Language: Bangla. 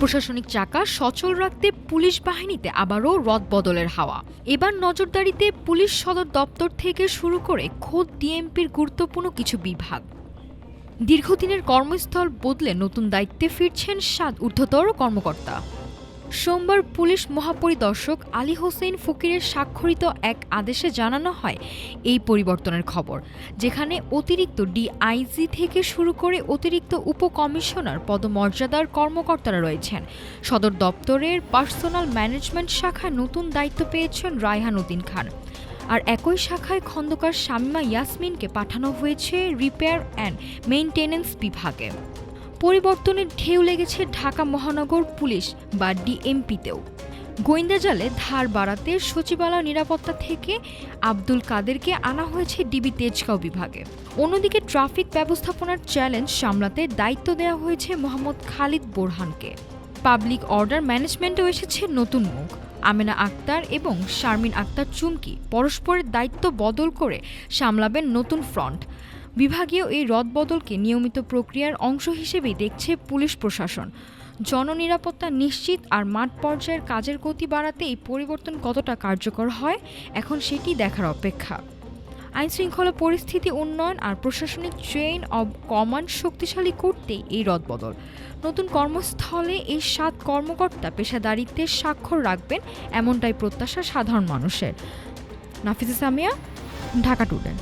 প্রশাসনিক চাকা সচল রাখতে পুলিশ বাহিনীতে আবারও রদবদলের হাওয়া। এবার নজরদারিতে পুলিশ সদর দপ্তর থেকে শুরু করে খোদ ডিএমপির গুরুত্বপূর্ণ কিছু বিভাগ। দীর্ঘদিনের কর্মস্থল বদলে নতুন দায়িত্বে ফিরছেন ৭ ঊর্ধ্বতর কর্মকর্তা। সোমবার পুলিশ মহাপরিদর্শক আলী হোসেন ফকিরের স্বাক্ষরিত এক আদেশে জানানো হয় এই পরিবর্তনের খবর, যেখানে অতিরিক্ত ডিআইজি থেকে শুরু করে অতিরিক্ত উপকমিশনার পদমর্যাদার কর্মকর্তারা রয়েছেন। সদর দপ্তরের পার্সোনাল ম্যানেজমেন্ট শাখায় নতুন দায়িত্ব পেয়েছেন রায়হান উদ্দিন খান, আর একই শাখায় খন্দকার শামিমা ইয়াসমিনকে পাঠানো হয়েছে রিপেয়ার অ্যান্ড মেইনটেন্যান্স বিভাগে। পরিবর্তনের ঢেউ লেগেছে ঢাকা মহানগর পুলিশ বা ডিএমপিতেও। গোয়েন্দা জালে ধার বাড়াতে সচিবালয় নিরাপত্তা থেকে আব্দুল কাদেরকে আনা হয়েছে ডিবি তেজগাঁও বিভাগে। অন্যদিকে ট্রাফিক ব্যবস্থাপনার চ্যালেঞ্জ সামলাতে দায়িত্ব দেওয়া হয়েছে মোহাম্মদ খালিদ বোরহানকে। পাবলিক অর্ডার ম্যানেজমেন্টেও এসেছে নতুন মুখ। আমেনা আক্তার এবং শারমিন আক্তার চুমকি পরস্পরের দায়িত্ব বদল করে সামলাবেন নতুন ফ্রন্ট। বিভাগীয় এই রদবদলকে নিয়মিত প্রক্রিয়ার অংশ হিসেবেই দেখছে পুলিশ প্রশাসন। জননিরাপত্তা নিশ্চিত আর মাঠ পর্যায়ের কাজের গতি বাড়াতে এই পরিবর্তন কতটা কার্যকর হয়, এখন সেটি দেখার অপেক্ষা। আইনশৃঙ্খলা পরিস্থিতি উন্নয়ন আর প্রশাসনিক চেইন অব কমান্ড শক্তিশালী করতেই এই রদবদল। নতুন কর্মস্থলে এই ৭ কর্মকর্তা পেশাদারিত্বের স্বাক্ষর রাখবেন, এমনটাই প্রত্যাশা সাধারণ মানুষের। নাফিসা সামিয়া, ঢাকা টুডে।